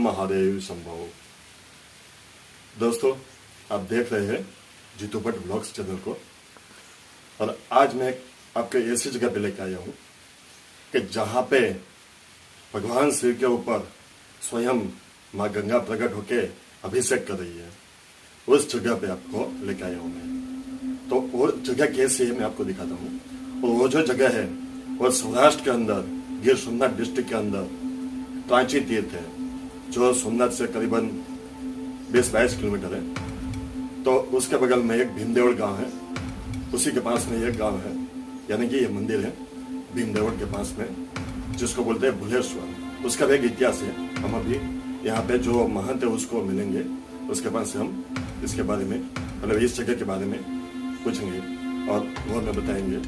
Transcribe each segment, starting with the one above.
महादेव संभव। दोस्तों, आप देख रहे हैं जीतू भट्ट ब्लॉग्स चैनल को, और आज मैं आपके ऐसी जगह पे लेकर आया हूँ कि जहाँ पे भगवान शिव के ऊपर स्वयं माँ गंगा प्रकट होके अभिषेक कर रही है। उस जगह पे आपको लेकर आया हूँ मैं। तो वो जगह कैसी है मैं आपको दिखाता हूँ। और वो जो जगह है वो सौराष्ट्र के अंदर गिर सोमनाथ डिस्ट्रिक्ट के अंदर प्राची तीर्थ है, जो सोमनाथ से करीबन 20-22 किलोमीटर है। तो उसके बगल में एक भीमदेवड़ गांव है, उसी के पास में एक गांव है, यानी कि ये मंदिर है भीमदेवड़ के पास में, जिसको बोलते हैं भुलेश्वर। उसका भी एक इतिहास है। हम अभी यहाँ पे जो महंत है उसको मिलेंगे, उसके पास से हम इसके बारे में, मतलब इस जगह के बारे में पूछेंगे और वो हमें बताएंगे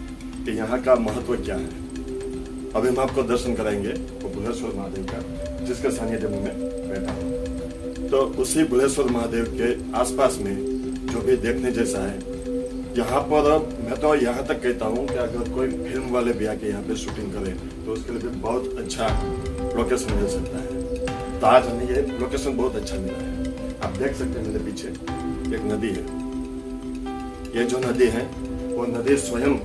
कि यहाँ का महत्व क्या है। अभी हम आपको दर्शन कराएंगे वो भुलेश्वर महादेव का, जिसके सानिध्य में मैं बैठा हूँ। तो उसी भुलेश्वर महादेव के आसपास में जो भी देखने जैसा है, यहाँ पर मैं तो यहाँ तक कहता हूँ कि अगर कोई फिल्म वाले भी आके यहाँ पे शूटिंग करें तो उसके लिए भी बहुत अच्छा लोकेशन मिल सकता है। तो आज हमें ये लोकेशन बहुत अच्छा मिला है। आप देख सकते हैं मेरे पीछे एक नदी है। ये जो नदी है वो नदी स्वयं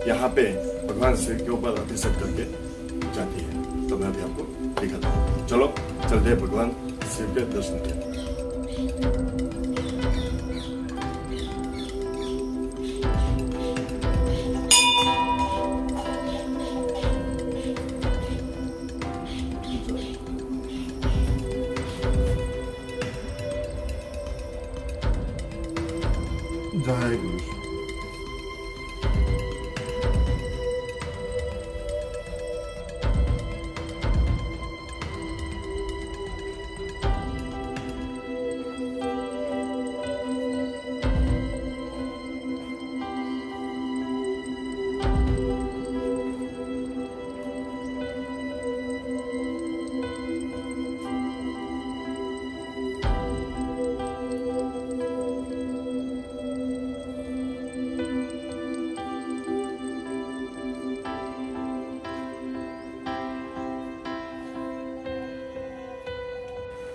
यहाँ पे भगवान शिव के ऊपर अभिषेक करके जाती है। तो मैं अभी आपको दिखाता हूँ। चलो चलते हैं भगवान शिव के दर्शन के। जय गुरु।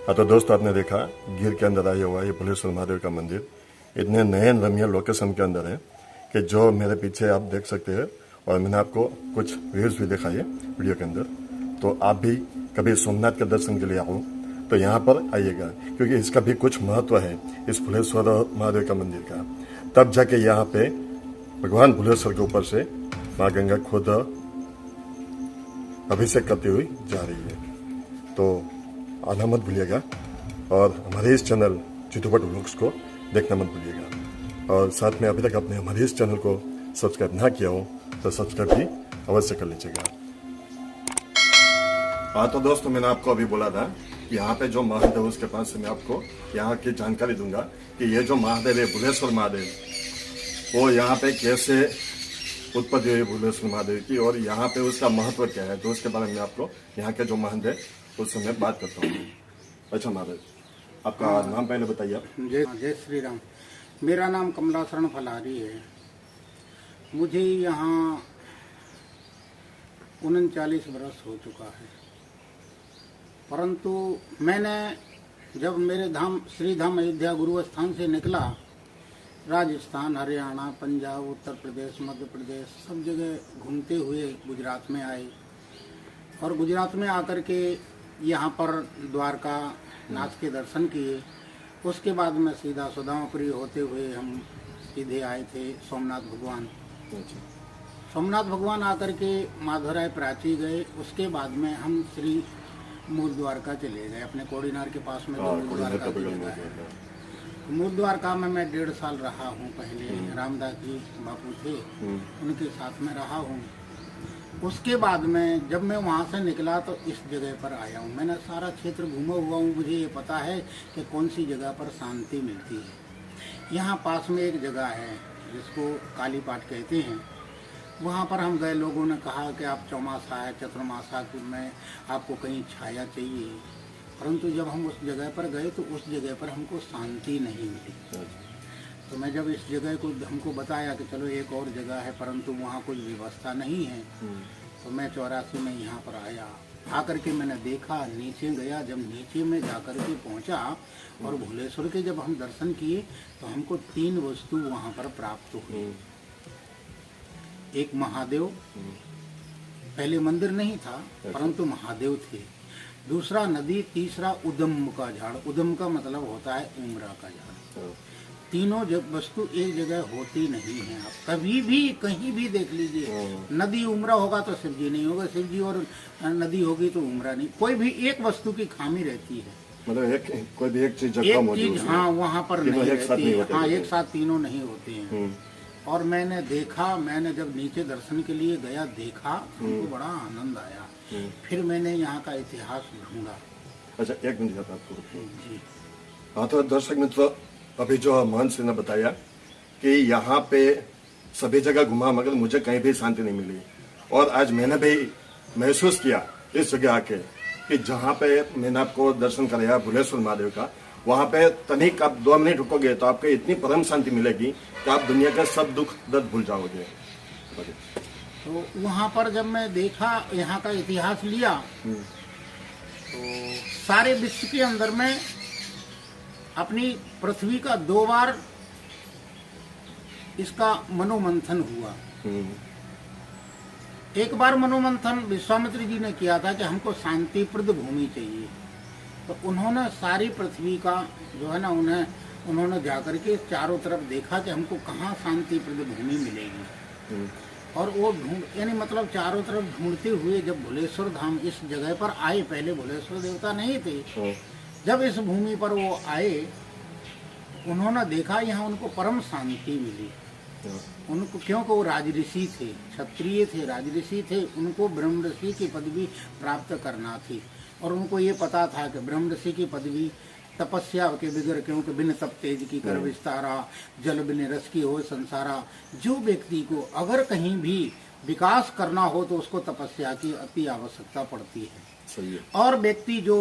हाँ, तो दोस्तों आपने देखा गिर के अंदर आया हुआ ये भुलेश्वर महादेव का मंदिर इतने नयन रम्य लोकेशन के अंदर है कि जो मेरे पीछे आप देख सकते हैं। और मैंने आपको कुछ व्यूज भी दिखाई है वीडियो के अंदर। तो आप भी कभी सोमनाथ के दर्शन के लिए आओ तो यहाँ पर आइएगा, क्योंकि इसका भी कुछ महत्व है इस भुलेश्वर महादेव का मंदिर का। तब जाके यहाँ पे भगवान भुलेश्वर के ऊपर से माँ गंगा खुद अभिषेक करती हुई जा रही है। तो आना मत भूलिएगा, और हमारे इस चैनल जीतू भट्ट व्लॉग्स को देखना मत भूलिएगा। और साथ में अभी तक आपने हमारे इस चैनल को सब्सक्राइब ना किया हो तो सब्सक्राइब भी अवश्य कर लीजिएगा। हाँ, तो दोस्तों मैंने आपको अभी बोला था कि यहाँ पे जो महादेव है उसके पास से मैं आपको यहाँ की जानकारी दूंगा कि ये जो महादेव है भुलेश्वर महादेव, वो यहाँ पे कैसे उत्पत्ति हुई भुलेश्वर महादेव की, और यहाँ पे उसका महत्व क्या है। तो उसके बारे में आपको यहाँ के जो महंत है उससे मैं बात करता हूँ। अच्छा महादेव, आपका नाम पहले बताइए आप। जय श्री राम। मेरा नाम कमलाशरण फलारी है। मुझे यहाँ 39 वर्ष हो चुका है, परंतु मैंने जब मेरे धाम श्री धाम अयोध्या गुरु स्थान से निकला, राजस्थान, हरियाणा, पंजाब, उत्तर प्रदेश, मध्य प्रदेश सब जगह घूमते हुए गुजरात में आए, और गुजरात में आकर के यहाँ पर द्वारका नाथ के दर्शन किए। उसके बाद में सीधा सुदामापुरी होते हुए हम सीधे आए थे सोमनाथ भगवान। सोमनाथ भगवान आकर के माधवराय प्राची गए। उसके बाद में हम श्री मूल द्वारका चले गए, अपने कोड़ीनार के पास में मूल द्वारका चले गए। मूल द्वारका में मैं 1.5 साल रहा हूँ। पहले रामदास जी बापू थे, उनके साथ में रहा हूँ। उसके बाद में जब मैं वहाँ से निकला तो इस जगह पर आया हूँ। मैंने सारा क्षेत्र घूमा हुआ हूँ, मुझे ये पता है कि कौन सी जगह पर शांति मिलती है। यहाँ पास में एक जगह है जिसको कालीपाट कहते हैं, वहाँ पर हम गए। लोगों ने कहा कि आप चौमासा है, चतुर्मासा में आपको कहीं छाया चाहिए, परंतु जब हम उस जगह पर गए तो उस जगह पर हमको शांति नहीं मिली। तो मैं जब इस जगह को हमको बताया कि चलो एक और जगह है, परंतु वहाँ कोई व्यवस्था नहीं है, तो मैं 84 में यहाँ पर आया। आकर के मैंने देखा, नीचे गया, जब नीचे में जाकर के पहुँचा और भोलेश्वर के जब हम दर्शन किए तो हमको 3 वस्तु वहाँ पर प्राप्त हुई। एक महादेव, पहले मंदिर नहीं था परंतु महादेव थे। दूसरा नदी, तीसरा उदम का झाड़। उदम का मतलब होता है उमरा का झाड़। तीनों जब वस्तु एक जगह होती नहीं है। आप कभी भी कहीं भी देख लीजिए, नदी उमरा होगा तो शिव जी नहीं होगा, शिव जी और नदी होगी तो उमरा नहीं। कोई भी एक वस्तु की खामी रहती है, मतलब कोई भी एक चीज हाँ वहाँ पर नहीं रहती है। हाँ, एक साथ तीनों नहीं होते हैं। और मैंने देखा, मैंने जब नीचे दर्शन के लिए गया, देखा, हमको बड़ा आनंद आया। फिर मैंने यहाँ का इतिहास ढूंढा। अच्छा, एक मिनट आपको जी। हाँ, तो दर्शक मित्रों, अभी जो महंत सिंह ने बताया कि यहाँ पे सभी जगह घुमा मगर मुझे कहीं भी शांति नहीं मिली। और आज मैंने भी महसूस किया इस जगह आके कि जहाँ पे मैंने आपको दर्शन कराया भुलेश्वर महादेव का, वहाँ पे तनिक आप 2 मिनट रुकोगे तो आपको इतनी परम शांति मिलेगी कि आप दुनिया का सब दुख दर्द भूल जाओगे। तो वहाँ पर जब मैं देखा, यहाँ का इतिहास लिया, तो सारे विश्व के अंदर में अपनी पृथ्वी का 2 बार इसका मनोमंथन हुआ। एक बार मनोमंथन विश्वामित्र जी ने किया था कि हमको शांतिप्रद भूमि चाहिए। तो उन्होंने सारी पृथ्वी का जो है ना, उन्होंने जाकर के चारों तरफ देखा कि हमको कहाँ शांतिप्रद भूमि मिलेगी। और वो यानी मतलब चारों तरफ ढूंढते हुए जब भुलेश्वर धाम इस जगह पर आए, पहले भुलेश्वर देवता नहीं थे, जब इस भूमि पर वो आए, उन्होंने देखा यहाँ उनको परम शांति मिली। उनको, क्योंकि वो राजऋषि थे, क्षत्रिय थे, राजऋषि थे, उनको ब्रह्म ऋषि की पदवी प्राप्त करना थी। और उनको ये पता था कि ब्रह्म ऋषि की पदवी तपस्या के बिगर, क्योंकि बिन तप तेज की कर विस्तारा, जल बिन रस की हो संसारा। जो व्यक्ति को अगर कहीं भी विकास करना हो तो उसको तपस्या की अति आवश्यकता पड़ती है। सही है। और व्यक्ति जो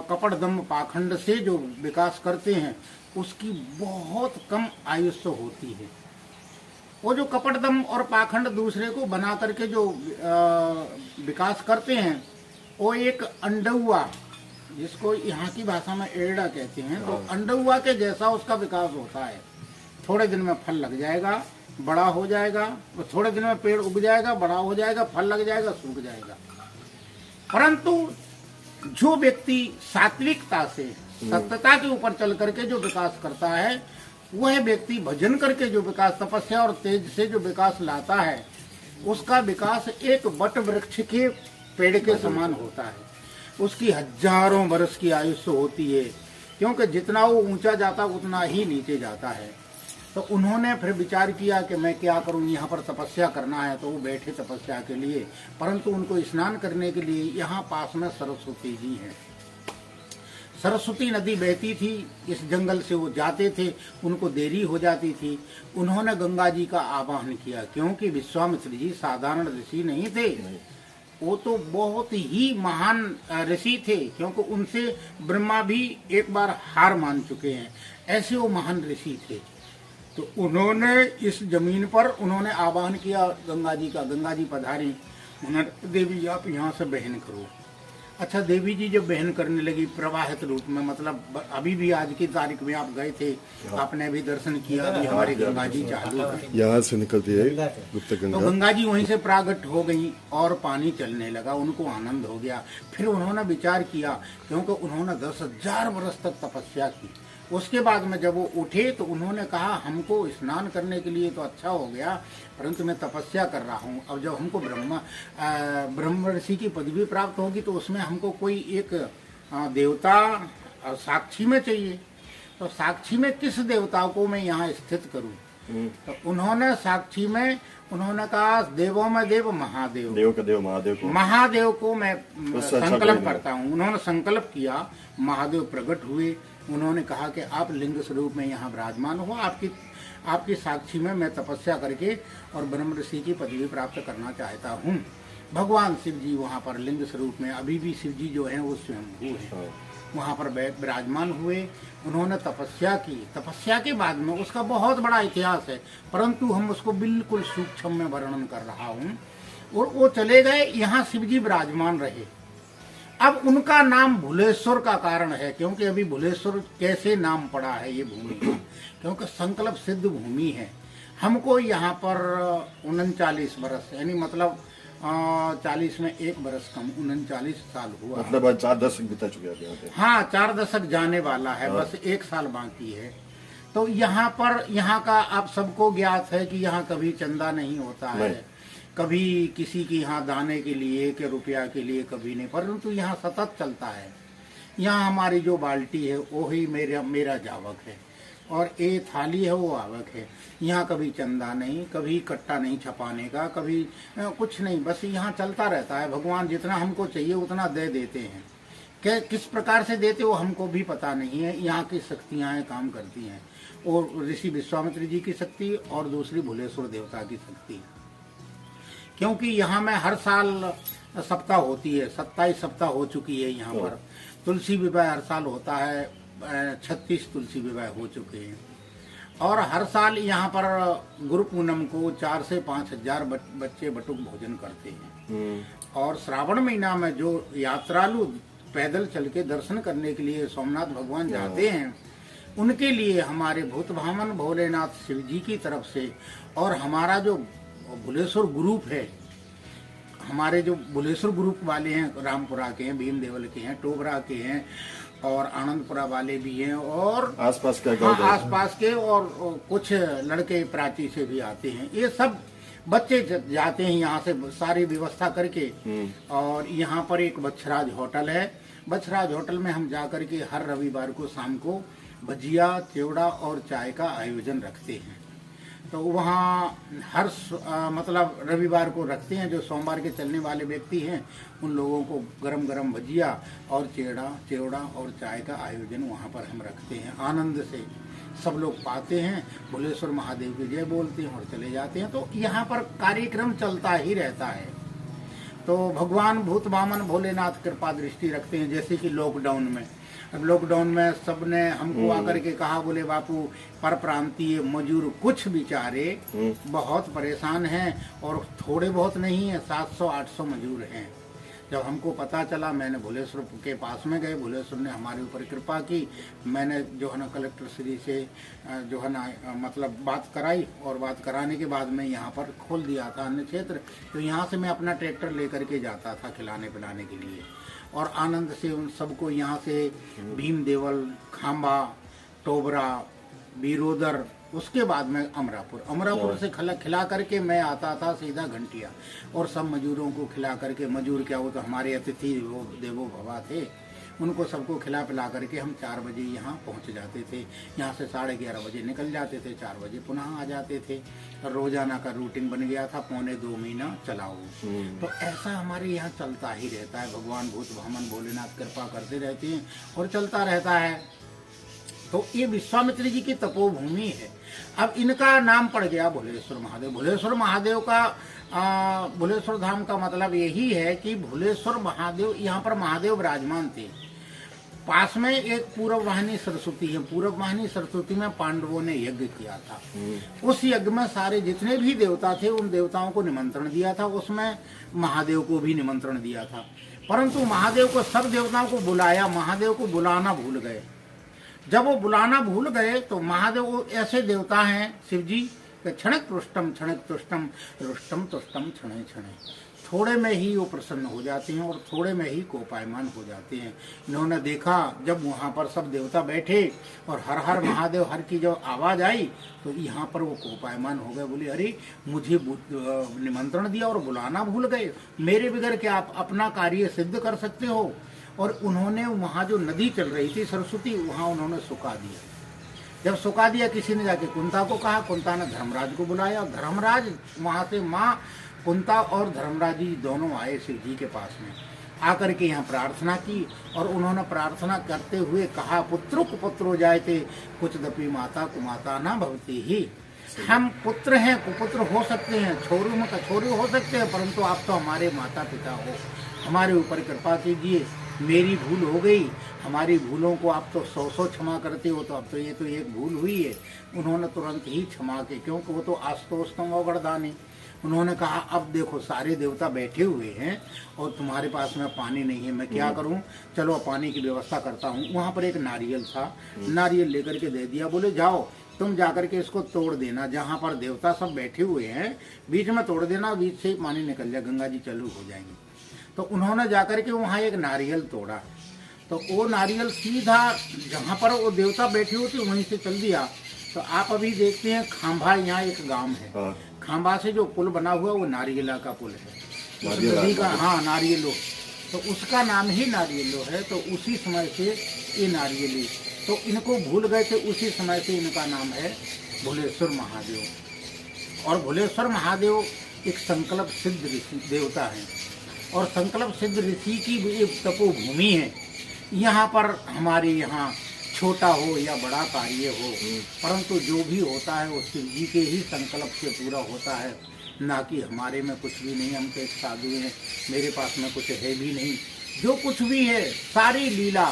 कपट दम्भ पाखंड से जो विकास करते हैं उसकी बहुत कम आयुष्य होती है। वो जो कपट दम्भ और पाखंड दूसरे को बना करके जो विकास करते हैं, वो एक अंडुआ, जिसको यहाँ की भाषा में एड़ा कहते हैं, तो अंडुआ के जैसा उसका विकास होता है। थोड़े दिन में फल लग जाएगा, बड़ा हो जाएगा, थोड़े दिन में पेड़ उग जाएगा, बड़ा हो जाएगा, फल लग जाएगा, सूख जाएगा। परंतु जो व्यक्ति सात्विकता से, सत्यता के ऊपर चल करके जो विकास करता है, वह व्यक्ति भजन करके जो विकास, तपस्या और तेज से जो विकास लाता है, उसका विकास एक वट वृक्ष के पेड़ के समान होता है। उसकी हजारों वर्ष की आयुष्य होती है, क्योंकि जितना वो ऊंचा जाता उतना ही नीचे जाता है। तो उन्होंने फिर विचार किया कि मैं क्या करूं, यहाँ पर तपस्या करना है। तो वो बैठे तपस्या के लिए, परंतु उनको स्नान करने के लिए यहाँ पास में सरस्वती जी हैं। सरस्वती नदी बहती थी, इस जंगल से वो जाते थे, उनको देरी हो जाती थी। उन्होंने गंगा जी का आवाहन किया, क्योंकि विश्वामित्र जी साधारण ऋषि नहीं थे, वो तो बहुत ही महान ऋषि थे, क्योंकि उनसे ब्रह्मा भी एक बार हार मान चुके हैं, ऐसे वो महान ऋषि थे। तो उन्होंने इस जमीन पर उन्होंने आवाहन किया गंगा जी का, गंगा जी पधारी। उन्होंने, देवी जी आप यहाँ से बहन करो। अच्छा, देवी जी जब बहन करने लगी प्रवाहित रूप में, मतलब अभी भी आज की तारीख में आप गए थे, आपने भी दर्शन किया, अभी हमारी गंगा जी चालू है, यहाँ से निकलती है गुप्त गंगा। तो गंगा जी वहीं से प्रागट हो गई और पानी चलने लगा। उनको आनंद हो गया। फिर उन्होंने विचार किया, क्योंकि उन्होंने 10,000 वर्ष तक तपस्या की। उसके बाद में जब वो उठे तो उन्होंने कहा, हमको स्नान करने के लिए तो अच्छा हो गया, परंतु मैं तपस्या कर रहा हूँ। अब जब हमको ब्रह्म ऋषि की पदवी प्राप्त होगी तो उसमें हमको कोई एक देवता साक्षी में चाहिए। तो साक्षी में किस देवता को मैं यहाँ स्थित करूँ? तो उन्होंने साक्षी में उन्होंने कहा, देवों में देव महादेव, देव का देव महादेव को मैं संकल्प करता हूँ। उन्होंने संकल्प किया, महादेव प्रकट हुए। उन्होंने कहा कि आप लिंग स्वरूप में यहाँ विराजमान हो, आपकी साक्षी में मैं तपस्या करके और ब्रह्म ऋषि की पदवी प्राप्त करना चाहता हूँ। भगवान शिव जी वहाँ पर लिंग स्वरूप में, अभी भी शिव जी जो हैं वो स्वयंभू हैं, वहाँ पर विराजमान हुए। उन्होंने तपस्या की। तपस्या के बाद में उसका बहुत बड़ा इतिहास है, परंतु हम उसको बिल्कुल सूक्ष्म में वर्णन कर रहा हूँ। और वो चले गए, यहाँ शिव जी विराजमान रहे। अब उनका नाम भुलेश्वर का कारण है, क्योंकि अभी भुलेश्वर कैसे नाम पड़ा है ये भूमि का, क्योंकि संकल्प सिद्ध भूमि है। हमको यहाँ पर 39 बरस, यानी मतलब 40 में 1 बरस कम, 39 साल हुआ। मतलब आज 4 दशक बीता चुके हैं यहाँ पे। हाँ, 4 दशक जाने वाला है, बस 1 साल बाकी है। तो यहाँ पर, यहाँ का आप सबको ज्ञात है कि यहाँ कभी चंदा नहीं होता है, कभी किसी की यहाँ दाने के लिए कि रुपया के लिए कभी नहीं, परंतु यहाँ सतत चलता है। यहाँ हमारी जो बाल्टी है वो ही मेरा जावक है, और ये थाली है वो आवक है। यहाँ कभी चंदा नहीं, कभी कट्टा नहीं छपाने का, कभी कुछ नहीं, बस यहाँ चलता रहता है। भगवान जितना हमको चाहिए उतना दे देते हैं। क्या किस प्रकार से देते वो हमको भी पता नहीं है। यहाँ की शक्तियाँ काम करती हैं, और ऋषि विश्वामित्र जी की शक्ति और दूसरी भुलेश्वर देवता की शक्ति। क्योंकि यहाँ में हर साल सप्ताह होती है, 27 सप्ताह हो चुकी है यहाँ पर। तुलसी विवाह हर साल होता है, 36 तुलसी विवाह हो चुके हैं। और हर साल यहाँ पर गुरु पूनम को 4 से 5 हजार बच्चे बटुक भोजन करते हैं। और श्रावण महीना में जो यात्रालु पैदल चल के दर्शन करने के लिए सोमनाथ भगवान जाते हैं, उनके लिए हमारे भूत भामन भोलेनाथ शिव जी की तरफ से, और हमारा जो भुलेश्वर ग्रुप है, हमारे जो भुलेश्वर ग्रुप वाले हैं, रामपुरा के हैं, भीम देवल के हैं, टोबरा के हैं, और आनंदपुरा वाले भी हैं, और आसपास के आसपास के, और कुछ लड़के प्राची से भी आते हैं। ये सब बच्चे जाते हैं यहाँ से सारी व्यवस्था करके। और यहाँ पर एक बछराज होटल है, बछराज होटल में हम जा करके हर रविवार को शाम को भजिया, चिवड़ा और चाय का आयोजन रखते हैं। तो वहाँ हर मतलब रविवार को रखते हैं। जो सोमवार के चलने वाले व्यक्ति हैं उन लोगों को गरम गरम भजिया और चिवड़ा और चाय का आयोजन वहाँ पर हम रखते हैं। आनंद से सब लोग पाते हैं, भुलेश्वर महादेव की जय बोलते हैं और चले जाते हैं। तो यहाँ पर कार्यक्रम चलता ही रहता है। तो भगवान भूत वामन भोलेनाथ कृपा दृष्टि रखते हैं। जैसे कि लॉकडाउन में, अब लॉकडाउन में सबने हमको आकर के कहा, बोले बापू पर प्रांतीय मजदूर कुछ बेचारे बहुत परेशान हैं, और थोड़े बहुत नहीं है, 700-800 मजदूर हैं। जब हमको पता चला, मैंने भुलेश्वर के पास में गए, भुलेश्वर ने हमारे ऊपर कृपा की। मैंने जो है ना कलेक्टर श्री से जो है ना मतलब बात कराई, और बात कराने के बाद में यहाँ पर खोल दिया था अन्य क्षेत्र। तो यहाँ से मैं अपना ट्रैक्टर लेकर के जाता था खिलाने पिलाने के लिए, और आनंद से उन सबको यहाँ से भीम देवल, खांबा, टोबरा, बीरोदर, उसके बाद में अमरापुर से खिला करके मैं आता था सीधा घंटिया, और सब मजदूरों को खिला करके, मजदूर क्या वो तो हमारे अतिथि वो देवो भवा थे, उनको सबको खिला पिला करके हम 4 बजे यहाँ पहुँच जाते थे। यहाँ से 11:30 बजे निकल जाते थे, 4 बजे पुनः आ जाते थे। और रोजाना का रूटीन बन गया था, 2.25 महीना चलाओ। तो ऐसा हमारे यहाँ चलता ही रहता है। भगवान भूत वामन भोलेनाथ कृपा करते रहते हैं और चलता रहता है। तो ये विश्वामित्र जी की तपोभूमि है। अब इनका नाम पड़ गया भुलेश्वर महादेव। भुलेश्वर महादेव का भुलेश्वर धाम का मतलब यही है कि भुलेश्वर महादेव, यहाँ पर महादेव विराजमान थे। पास में एक पूर्व वाहिनी सरस्वती है। पूर्व वाहिनी सरस्वती में पांडवों ने यज्ञ किया था। उस यज्ञ में सारे जितने भी देवता थे उन देवताओं को निमंत्रण दिया था, उसमें महादेव को भी निमंत्रण दिया था। परंतु महादेव को, सब देवताओं को बुलाया, महादेव को बुलाना भूल गए। जब वो बुलाना भूल गए तो महादेव ऐसे देवता हैं शिव जी, क्षणक तुष्टम रुष्टम तुष्टम क्षणे क्षणे, थोड़े में ही वो प्रसन्न हो जाते हैं और थोड़े में ही कोपायमान हो जाते हैं। इन्होंने देखा जब वहाँ पर सब देवता बैठे और हर हर महादेव हर की जब आवाज आई तो यहाँ पर वो कोपायमान हो गए। बोले अरे मुझे निमंत्रण दिया और बुलाना भूल गए, मेरे बगैर क्या आप अपना कार्य सिद्ध कर सकते हो। और उन्होंने वहाँ जो नदी चल रही थी सरस्वती, वहाँ उन्होंने सुखा दिया। जब सुखा दिया, किसी ने जाके कुंता को कहा, कुंता ने धर्मराज को बुलाया। धर्मराज वहाँ से माँ कुंता और धर्मराज जी दोनों आए शिव जी के पास में, आकर के यहाँ प्रार्थना की। और उन्होंने प्रार्थना करते हुए कहा, पुत्रो कुपुत्रो जायते कुछ दपी माता कुमाता ना भवती ही। हम पुत्र हैं, कुपुत्र हो सकते हैं, छोरू में कछोरू हो सकते हैं, परंतु आप तो हमारे माता पिता हो, हमारे ऊपर कृपा कीजिए। मेरी भूल हो गई, हमारी भूलों को आप तो 100 क्षमा करते हो, तो अब तो ये तो एक भूल हुई है। उन्होंने तुरंत ही क्षमा की, क्योंकि वो तो आस्तोस्तम वरदानी, उन्होंने कहा अब देखो सारे देवता बैठे हुए हैं और तुम्हारे पास में पानी नहीं है, मैं क्या करूं, चलो अब पानी की व्यवस्था करता हूं। वहां पर एक नारियल था, नारियल लेकर के दे दिया, बोले जाओ तुम जाकर के इसको तोड़ देना, जहां पर देवता सब बैठे हुए हैं बीच में तोड़ देना, बीच से ही पानी निकल जाए, गंगा जी चालू हो जाएंगी। तो उन्होंने जाकर के वहाँ एक नारियल तोड़ा, तो वो नारियल सीधा जहाँ पर वो देवता बैठे हुए थे वहीं से चल दिया। तो आप अभी देखते हैं खांभा, यहाँ एक गांव है, खांभा से जो पुल बना हुआ वो नारियला का पुल है, उस नदी का, हाँ नारियलो, तो उसका नाम ही नारियलो है। तो उसी समय से ये नारियली, तो इनको भूल गए थे, उसी समय से इनका नाम है भुलेश्वर महादेव। और भुलेश्वर महादेव एक संकल्प सिद्ध ऋषि देवता है, और संकल्प सिद्ध ऋषि की भी एक तपोभूमि है। यहाँ पर हमारे यहाँ छोटा हो या बड़ा कार्य हो, परंतु जो भी होता है वो शिव जी के ही संकल्प से पूरा होता है, ना कि हमारे में कुछ भी नहीं। हम तो एक साधु हैं, मेरे पास में कुछ है भी नहीं। जो कुछ भी है सारी लीला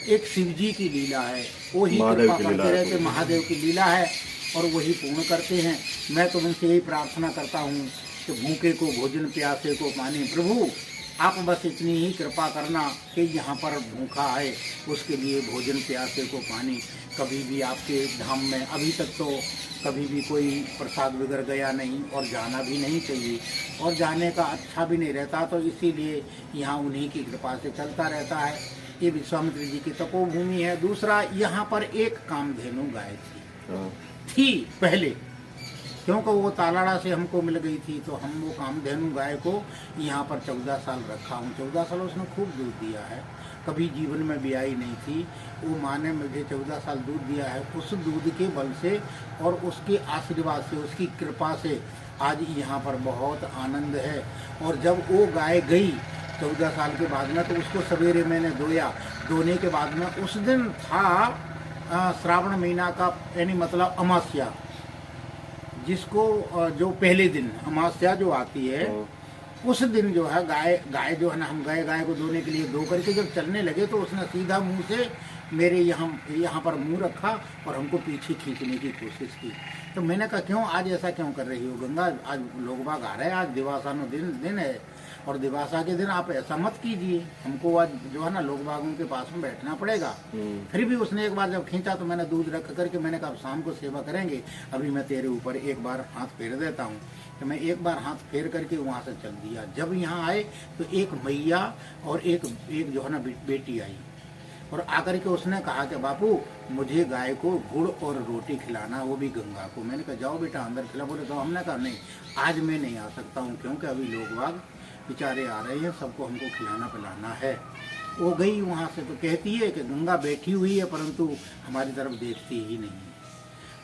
एक शिव जी की लीला है, वो ही कृपा करते रहते, महादेव की लीला है और वही पूर्ण करते हैं। मैं तो उनसे यही प्रार्थना करता हूँ कि भूखे को भोजन, प्यासे को पानी, प्रभु आप बस इतनी ही कृपा करना कि यहाँ पर भूखा आए उसके लिए भोजन, प्यासे को पानी। कभी भी आपके धाम में अभी तक तो कभी भी कोई प्रसाद बिगड़ गया नहीं, और जाना भी नहीं चाहिए, और जाने का अच्छा भी नहीं रहता, तो इसीलिए यहाँ उन्हीं की कृपा से चलता रहता है। ये विश्वामित्र जी की तपोभूमि है। दूसरा, यहाँ पर एक कामधेनु गाय थी पहले, क्योंकि वो तालाड़ा से हमको मिल गई थी, तो हम वो कामधेनु गाय को यहाँ पर 14 साल रखा हूँ। 14 साल उसने खूब दूध दिया है, कभी जीवन में ब्याई नहीं थी। वो माँ ने मुझे 14 साल दूध दिया है, उस दूध के बल से और उसके आशीर्वाद से, उसकी कृपा से आज यहाँ पर बहुत आनंद है। और जब वो गाय गई 14 साल के बाद में, तो उसको सवेरे मैंने धोया, धोने के बाद में उस दिन था श्रावण महीना का, यानी मतलब अमावस्या, जिसको जो पहले दिन अमावस्या जो आती है, उस दिन जो है गाय जो है ना, हम गाय को धोने के लिए धो करके जब चलने लगे, तो उसने सीधा मुंह से मेरे यहाँ पर मुंह रखा और हमको पीछे खींचने की कोशिश की। तो मैंने कहा क्यों, आज ऐसा क्यों कर रही हो गंगा, आज लोग बाग आ रहे हैं, आज दिवासानो दिन है, और दिवासा के दिन आप ऐसा मत कीजिए, हमको आज जो है ना लोग बागों के पास में बैठना पड़ेगा। फिर भी उसने एक बार जब खींचा तो मैंने दूध रख करके मैंने कहा शाम को सेवा करेंगे, अभी मैं तेरे ऊपर एक बार हाथ फेर देता हूँ। तो मैं एक बार हाथ फेर करके वहाँ से चल दिया। जब यहाँ आए तो एक मैया और एक जो है ना बेटी आई, और आकर के उसने कहा कि बापू मुझे गाय को गुड़ और रोटी खिलाना, वो भी गंगा को। मैंने कहा जाओ बेटा अंदर खिला। बोले तो हमने कहा नहीं, आज मैं नहीं आ सकता हूँ, क्योंकि अभी लोग बाग बेचारे आ रहे हैं, सबको हमको खिलाना पिलाना है। वो गई वहाँ से, तो कहती है कि गंगा बैठी हुई है परंतु हमारी तरफ देखती ही नहीं।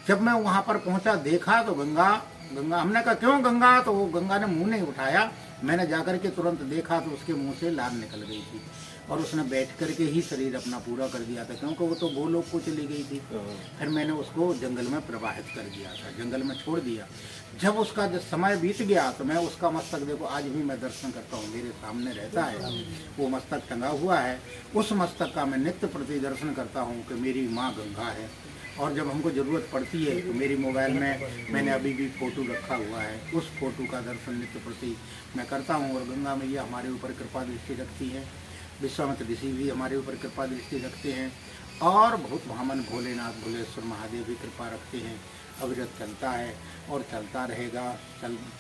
जब मैं वहाँ पर पहुँचा, देखा तो गंगा, हमने कहा क्यों गंगा, तो वो गंगा ने मुंह नहीं उठाया। मैंने जाकर के तुरंत देखा तो उसके मुंह से लार निकल गई थी, और उसने बैठ करके ही शरीर अपना पूरा कर दिया था, क्योंकि वो तो गोलोक को चली गई थी। फिर मैंने उसको जंगल में प्रवाहित कर दिया था, जंगल में छोड़ दिया। जब उसका जब समय बीत गया तो मैं उसका मस्तक, देखो आज भी मैं दर्शन करता हूँ, मेरे सामने रहता है, वो मस्तक टंगा हुआ है। उस मस्तक का मैं नित्य प्रति दर्शन करता हूँ कि मेरी माँ गंगा है। और जब हमको ज़रूरत पड़ती है तो मेरी मोबाइल में मैंने अभी भी फ़ोटो रखा हुआ है, उस फोटो का दर्शन नित्य प्रति मैं करता हूँ। और गंगा मैया हमारे ऊपर कृपा दृष्टि रखती है, विश्वामित्र ऋषि भी हमारे ऊपर कृपा दृष्टि रखते हैं, और बहुत भामन भोलेनाथ भोलेश्वर महादेव भी कृपा रखते हैं। अविरत चलता है और चलता रहेगा,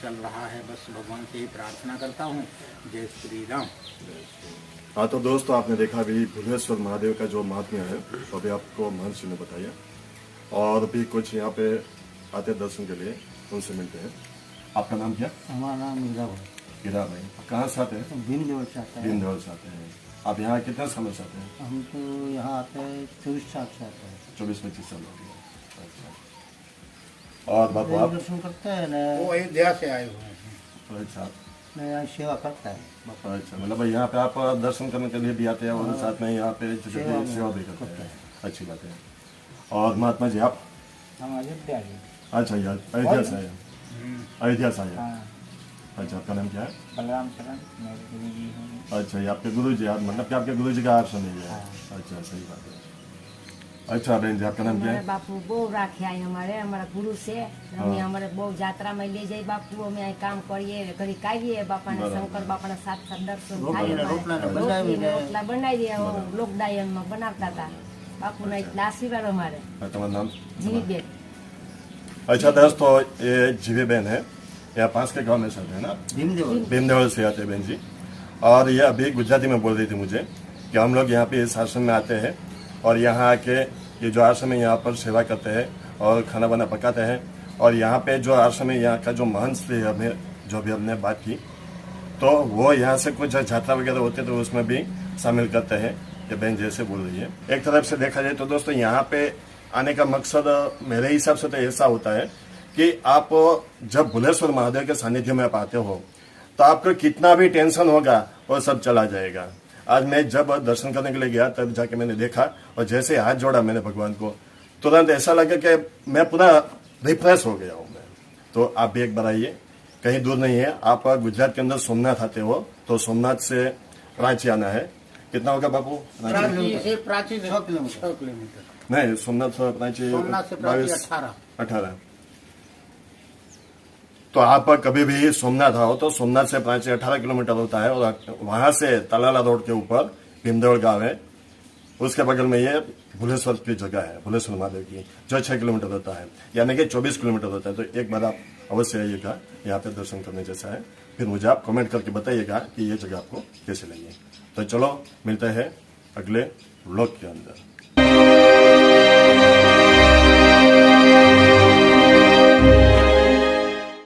चल रहा है। बस भगवान से ही प्रार्थना करता हूँ। जय श्री राम। हाँ, तो दोस्तों आपने देखा भी भुलेश्वर महादेव का जो महात्म्य है वो अभी आपको महंत ने बताया, और भी कुछ यहाँ पे आते दर्शन के लिए, उनसे मिलते हैं। आपका नाम क्या? हमारा नाम मीरा भाई। मीरा भाई, कहाँ से आते हैं? विंध्यवाल से आते हैं। विंध्यवाल से आते हैं। आप यहाँ कितना समय से आते हैं? हम तो यहाँ आते हैं 24 साल से आते हैं। 24-25 साल हो गया। अच्छा। और बापू आप? दर्शन करते हैं ना, वो अयोध्या से आए हुए हैं। अच्छा, मैं सेवा करता है। अच्छा, मतलब यहाँ पे आप दर्शन करने के लिए भी आते हैं और साथ में यहाँ पे सेवा भी करते हैं। अच्छी बात है। और महात्मा जी आप? हम अयोध्या जी। अच्छा, यार अयोध्या से आए? अयोध्या से आए। अच्छा, आपका नाम क्या है? बलराम शरण, मेरे गुरु जी हैं। अच्छा, ये आपके गुरु जी, मतलब कि आपके गुरु जी का आप सुनिए। अच्छा, सही बात है। अच्छा बहन जी, आपका नाम क्या हमारे है? बापू बहुत राखे आए हमारा गुरु से અમે અમારે બહુ જાત્રામાં લઈ જાય બાપુ અમે અહીં કામ કરીએ ઘડી કાઢીએ બાપાના શંકર બાપાના સાથ સાથ દર્શન થાય રોટલીને રોટલા બનાવીએ લોકડાયનમાં બનાવતા હતા બાપુના એટલા આશીર્વાદ અમારે તમારું નામ? જીવીબેન अच्छा दोस्तों, ये जीवी बहन है, यहाँ पास के गांव में से है ना, भीमदेवल से आते हैं बहन जी। और ये अभी गुजराती में बोल रही थी मुझे कि हम लोग यहाँ पे इस आश्रम में आते हैं और यहाँ आके ये जो आश्रम है यहाँ पर सेवा करते हैं और खाना वाना पकाते हैं। और यहाँ पे जो आश्रम है यहाँ का जो महंत थे, हमें जो भी हमने बात की, तो वो यहाँ से कुछ यात्रा वगैरह होते तो उसमें भी शामिल करते हैं। ये बहन जैसे बोल रही है। एक तरफ से देखा जाए तो दोस्तों, यहाँ पे आने का मकसद मेरे हिसाब से तो ऐसा होता है कि आप जब भुलेश्वर महादेव के सानिध्य में आप आते हो तो आपको कितना भी टेंशन होगा वो सब चला जाएगा। आज मैं जब दर्शन करने के लिए गया तब जाके मैंने देखा और जैसे हाथ जोड़ा मैंने भगवान को, तुरंत ऐसा लगा कि मैं पूरा रिफ्रेश हो गया हूँ मैं। तो आप भी एक बार आइए, कहीं दूर नहीं है। आप गुजरात के अंदर सोमनाथ आते हो तो सोमनाथ से रांची आना है। कितना होगा बापू? प्राची से प्राची 6 किलोमीटर नहीं, सोमनाथ रांची सोमनाथ से प्राची 18 तो आप कभी भी सोमनाथ आओ तो सोमनाथ से प्राची 18 किलोमीटर होता है। और वहां से तलाला रोड के ऊपर भीमदेवल गांव है, उसके बगल में ये भुलेश्वर की जगह है, भुलेश्वर महादेव की, जो 6 किलोमीटर होता है, यानी कि 24 किलोमीटर होता है। तो एक बार आप अवश्य आइएगा, यहाँ पे दर्शन करने जैसा है। फिर मुझे आप कमेंट करके बताइएगा कि ये जगह आपको कैसे लगी। तो चलो मिलते हैं अगले व्लॉग के अंदर।